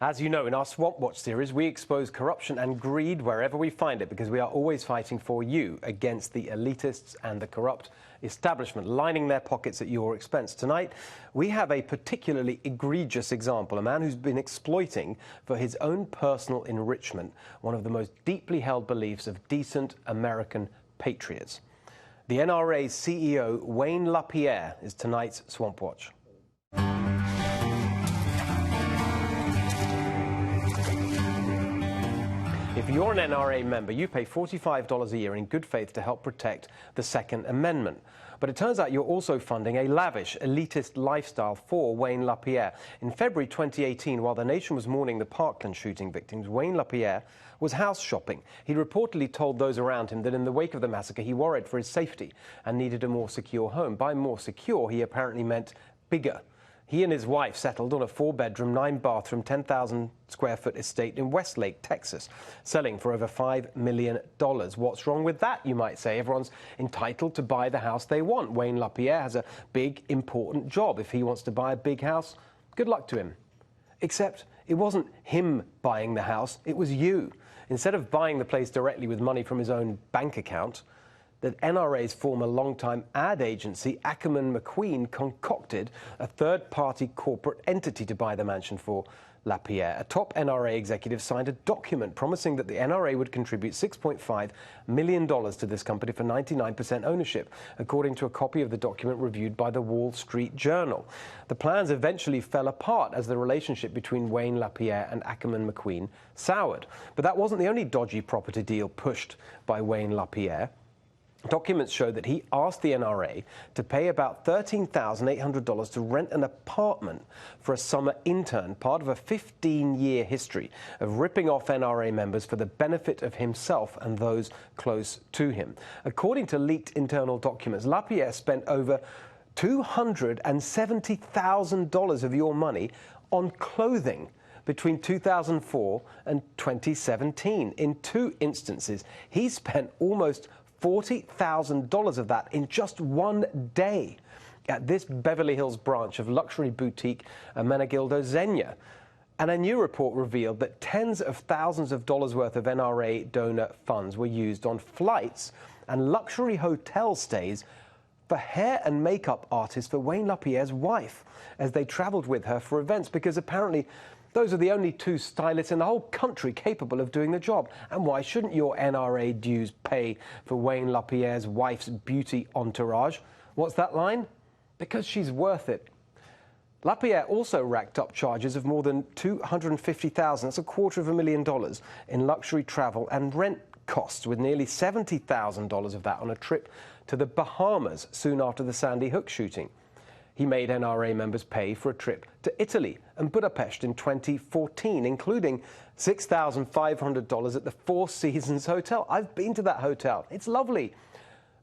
As you know, in our Swamp Watch series, we expose corruption and greed wherever we find it because we are always fighting for you against the elitists and the corrupt establishment lining their pockets at your expense. Tonight, we have a particularly egregious example, a man who's been exploiting for his own personal enrichment one of the most deeply held beliefs of decent American patriots. The NRA's CEO, Wayne LaPierre, is tonight's Swamp Watch. If you're an NRA member, you pay $45 a year in good faith to help protect the Second Amendment. But it turns out you're also funding a lavish, elitist lifestyle for Wayne LaPierre. In February 2018, while the nation was mourning the Parkland shooting victims, Wayne LaPierre was house shopping. He reportedly told those around him that in the wake of the massacre, he worried for his safety and needed a more secure home. By more secure, he apparently meant bigger. He and his wife settled on a 4-bedroom, 9-bathroom, 10,000-square-foot estate in Westlake, Texas, selling for over $5 million. What's wrong with that, you might say? Everyone's entitled to buy the house they want. Wayne LaPierre has a big, important job. If he wants to buy a big house, good luck to him. Except it wasn't him buying the house, it was you. Instead of buying the place directly with money from his own bank account, the NRA's former longtime ad agency, Ackerman McQueen, concocted a third-party corporate entity to buy the mansion for LaPierre. A top NRA executive signed a document promising that the NRA would contribute $6.5 million to this company for 99% ownership, according to a copy of the document reviewed by the Wall Street Journal. The plans eventually fell apart as the relationship between Wayne LaPierre and Ackerman McQueen soured. But that wasn't the only dodgy property deal pushed by Wayne LaPierre. Documents show that he asked the NRA to pay about $13,800 to rent an apartment for a summer intern, part of a 15-year history of ripping off NRA members for the benefit of himself and those close to him. According to leaked internal documents, LaPierre spent over $270,000 of your money on clothing between 2004 and 2017. In 2 instances, he spent almost $40,000 of that in just one day at this Beverly Hills branch of luxury boutique Menegildo Zegna. And a new report revealed that tens of thousands of dollars worth of NRA donor funds were used on flights and luxury hotel stays for hair and makeup artists for Wayne LaPierre's wife as they traveled with her for events, because apparently those are the only 2 stylists in the whole country capable of doing the job. And why shouldn't your NRA dues pay for Wayne LaPierre's wife's beauty entourage? What's that line? Because she's worth it. LaPierre also racked up charges of more than $250,000, that's $250,000 in luxury travel and rent costs, with nearly $70,000 of that on a trip to the Bahamas soon after the Sandy Hook shooting. He made NRA members pay for a trip to Italy and Budapest in 2014, including $6,500 at the Four Seasons Hotel. I've been to that hotel. It's lovely.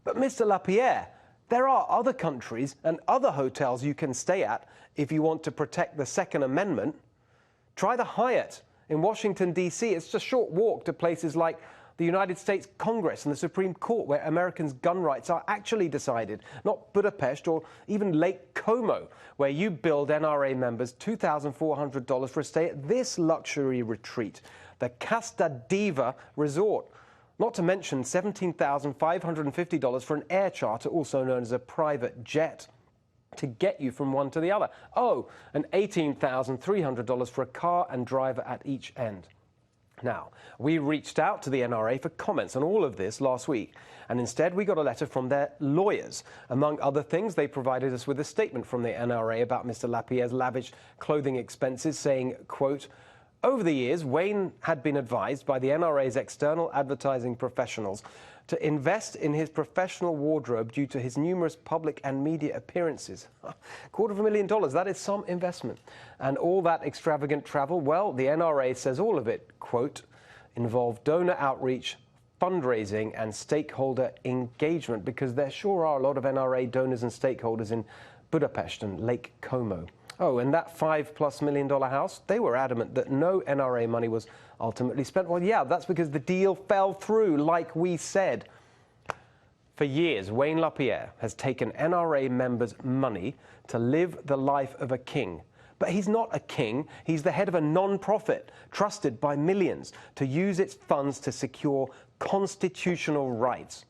But Mr. LaPierre, there are other countries and other hotels you can stay at if you want to protect the Second Amendment. Try the Hyatt in Washington, D.C. It's a short walk to places like the United States Congress and the Supreme Court, where Americans' gun rights are actually decided, not Budapest or even Lake Como, where you billed NRA members $2,400 for a stay at this luxury retreat, the Casa Diva Resort. Not to mention $17,550 for an air charter, also known as a private jet, to get you from one to the other. Oh, and $18,300 for a car and driver at each end. Now, we reached out to the NRA for comments on all of this last week, and instead we got a letter from their lawyers. Among other things, they provided us with a statement from the NRA about Mr. LaPierre's lavish clothing expenses, saying, quote, "Over the years, Wayne had been advised by the NRA's external advertising professionals to invest in his professional wardrobe due to his numerous public and media appearances." $250,000, that is some investment. And all that extravagant travel, well, the NRA says all of it, quote, "involved donor outreach, fundraising and stakeholder engagement," because there sure are a lot of NRA donors and stakeholders in Budapest and Lake Como. Oh, and that $5+ million house, they were adamant that no NRA money was ultimately spent. Well, yeah, that's because the deal fell through, like we said. For years, Wayne LaPierre has taken NRA members' money to live the life of a king, But he's not a king. He's the head of a non-profit trusted by millions to use its funds to secure constitutional rights.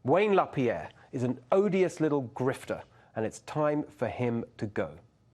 Wayne LaPierre is an odious little grifter, and it's time for him to go.